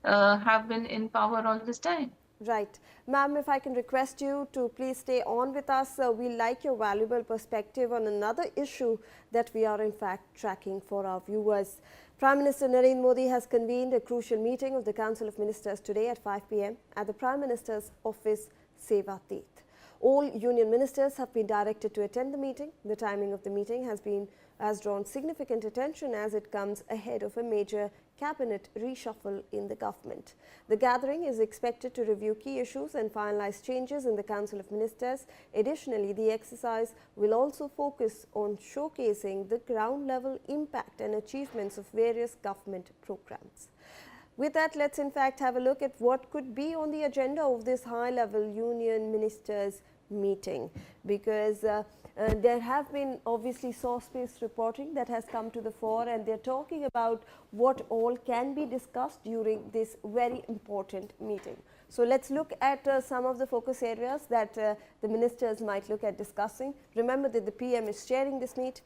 have been in power all this time. Right. Ma'am, if I can request you to please stay on with us, we like your valuable perspective on another issue that we are in fact tracking for our viewers. Prime Minister Narendra Modi has convened a crucial meeting of the Council of Ministers today at 5 p.m. at the Prime Minister's office, Seva Tirth. All union ministers have been directed to attend the meeting. The timing of the meeting has drawn significant attention as it comes ahead of a major cabinet reshuffle in the government. The gathering is expected to review key issues and finalize changes in the Council of Ministers. Additionally, the exercise will also focus on showcasing the ground level impact and achievements of various government programs. With that, let's in fact have a look at what could be on the agenda of this high-level union ministers meeting, because there have been obviously source-based reporting that has come to the fore, and they're talking about what all can be discussed during this very important meeting. So let's look at some of the focus areas that the ministers might look at discussing. Remember that the PM is chairing this meet.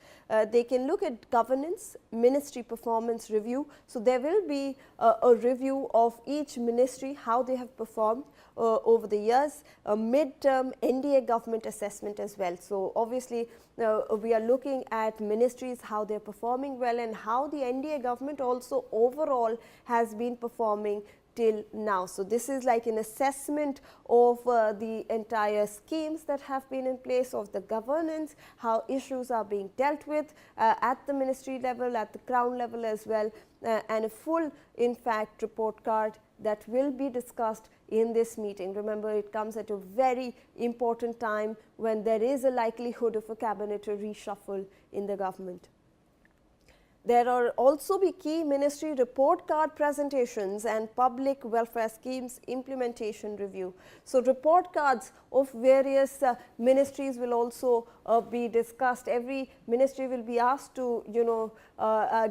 They can look at governance, ministry performance review. So there will be a review of each ministry, how they have performed over the years, a mid-term NDA government assessment as well. So obviously we are looking at ministries, how they are performing well, and how the NDA government also overall has been performing till now. So this is like an assessment of the entire schemes that have been in place, of the governance, how issues are being dealt with at the ministry level, at the crown level as well, and a full in fact report card that will be discussed in this meeting. Remember, it comes at a very important time when there is a likelihood of a cabinet reshuffle in the government. There are also be key ministry report card presentations and public welfare schemes implementation review. So report cards of various ministries will also be discussed. Every ministry will be asked to,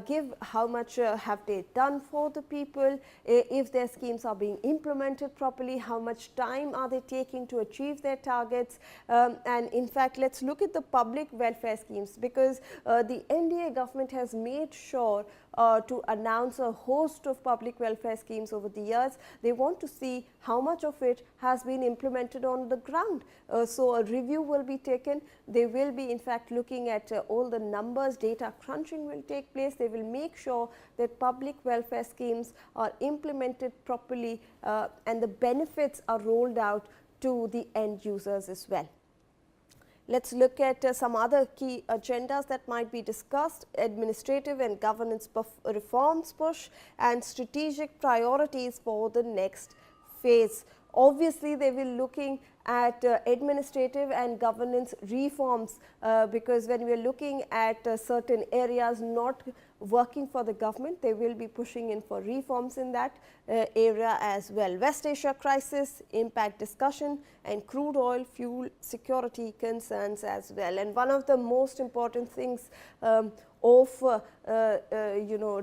give how much have they done for the people, if their schemes are being implemented properly, how much time are they taking to achieve their targets. And in fact, let's look at the public welfare schemes, because the NDA government has made sure to announce a host of public welfare schemes over the years. They want to see how much of it has been implemented on the ground. So a review will be taken. They will be in fact looking at all the numbers, data crunching will take place. They will make sure that public welfare schemes are implemented properly and the benefits are rolled out to the end users as well. Let's look at some other key agendas that might be discussed: administrative and governance reforms push and strategic priorities for the next phase. Obviously, they will be looking at administrative and governance reforms because when we are looking at certain areas not working for the government, they will be pushing in for reforms in that area as well. West Asia crisis, impact discussion, and crude oil fuel security concerns as well. And one of the most important things of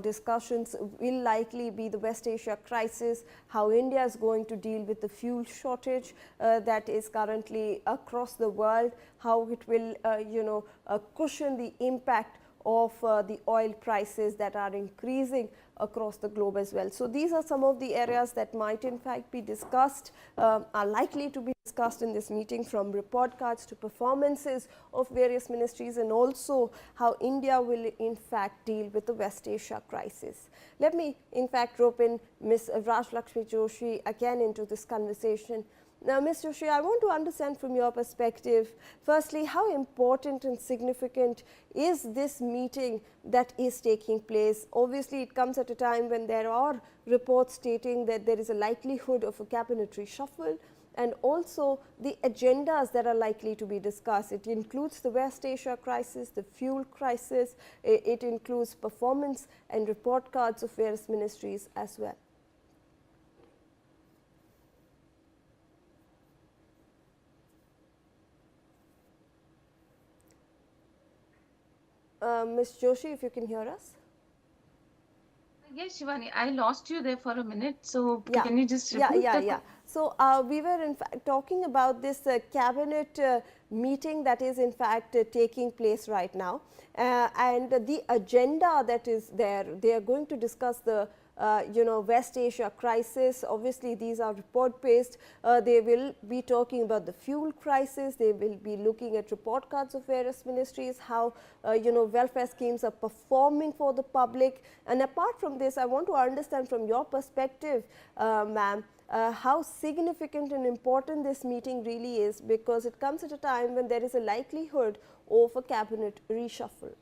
discussions will likely be the West Asia crisis, how India is going to deal with the fuel shortage that is currently across the world, how it will cushion the impact of the oil prices that are increasing across the globe as well. So these are some of the areas that might in fact be discussed, are likely to be discussed in this meeting, from report cards to performances of various ministries, and also how India will in fact deal with the West Asia crisis. Let me in fact rope in Ms. Rajlakshmi Joshi again into this conversation. Now, Ms. Joshi, I want to understand from your perspective, firstly, how important and significant is this meeting that is taking place? Obviously, it comes at a time when there are reports stating that there is a likelihood of a cabinet reshuffle, and also the agendas that are likely to be discussed. It includes the West Asia crisis, the fuel crisis, it includes performance and report cards of various ministries as well. Ms. Joshi, if you can hear us. Yes, Shivani, I lost you there for a minute. So Yeah. can you just repeat Yeah. So we were in fact talking about this cabinet meeting that is in fact taking place right now, and the agenda that is there. They are going to discuss the West Asia crisis. Obviously, these are report based. They will be talking about the fuel crisis. They will be looking at report cards of various ministries, how welfare schemes are performing for the public. And apart from this, I want to understand from your perspective, ma'am, how significant and important this meeting really is, because it comes at a time when there is a likelihood of a cabinet reshuffle.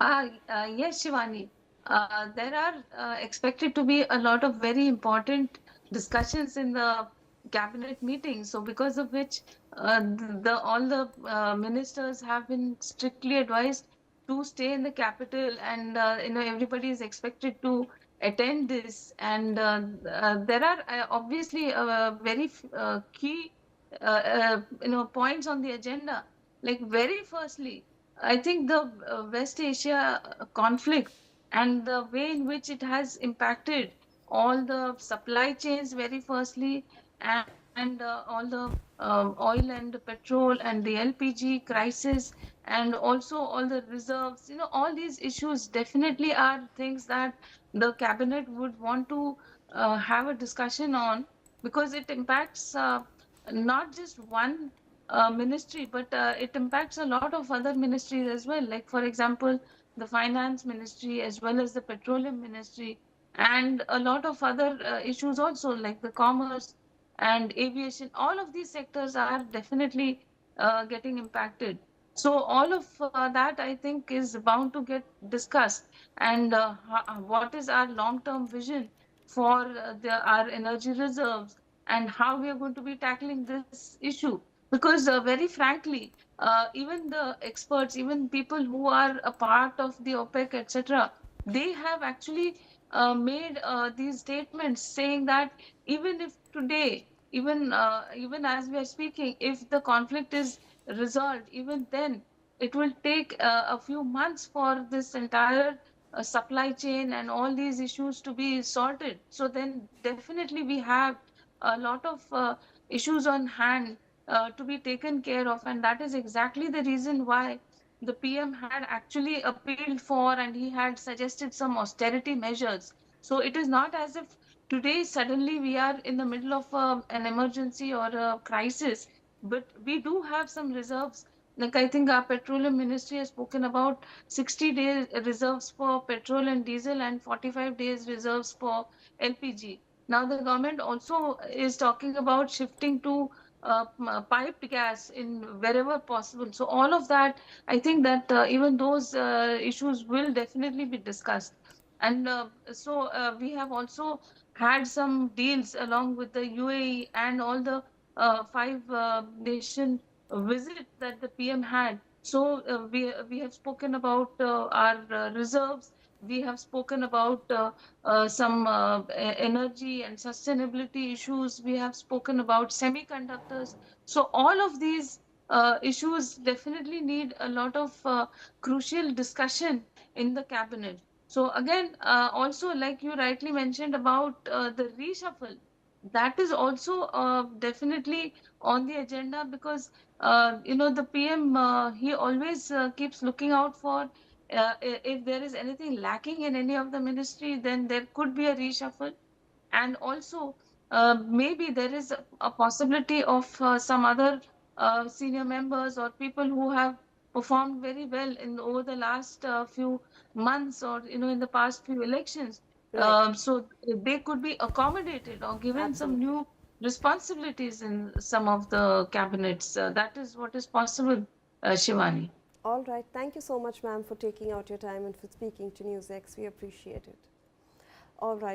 Yes, Shivani. There are expected to be a lot of very important discussions in the cabinet meeting. So, because of which all the ministers have been strictly advised to stay in the capital, and everybody is expected to attend this. And there are obviously very key points on the agenda. Like very firstly, I think the West Asia conflict and the way in which it has impacted all the supply chains, very firstly, and all the oil and petrol and the LPG crisis, and also all the reserves. All these issues definitely are things that the cabinet would want to have a discussion on, because it impacts not just one ministry, but it impacts a lot of other ministries as well. Like, for example, the finance ministry as well as the petroleum ministry, and a lot of other issues also, like the commerce and aviation. All of these sectors are definitely getting impacted. So all of that, I think, is bound to get discussed. And what is our long-term vision for our energy reserves, and how we are going to be tackling this issue. Because very frankly, even the experts, even people who are a part of the OPEC, etc., they have actually made these statements saying that even if today, even as we are speaking, if the conflict is resolved, even then it will take a few months for this entire supply chain and all these issues to be sorted. So then definitely we have a lot of issues on hand to be taken care of. And that is exactly the reason why the PM had actually appealed for, and he had suggested some austerity measures. So it is not as if today suddenly we are in the middle of an emergency or a crisis, but we do have some reserves. Like, I think our petroleum ministry has spoken about 60 days reserves for petrol and diesel, and 45 days reserves for LPG. Now the government also is talking about shifting to piped gas in wherever possible. So all of that, I think that even those issues will definitely be discussed. And we have also had some deals along with the UAE and all the five nation visit that the PM had. So we have spoken about our reserves. We have spoken about some energy and sustainability issues. We have spoken about semiconductors. So all of these issues definitely need a lot of crucial discussion in the cabinet. So again, also, like you rightly mentioned about the reshuffle, that is also definitely on the agenda, because the PM, he always keeps looking out for if there is anything lacking in any of the ministry, then there could be a reshuffle. And also, maybe there is a possibility of some other senior members or people who have performed very well in over the last few months, or in the past few elections. Right, So they could be accommodated or given some absolutely. new responsibilities in some of the cabinets. That is what is possible, Shivani. All right. Thank you so much, ma'am, for taking out your time and for speaking to NewsX. We appreciate it. All right.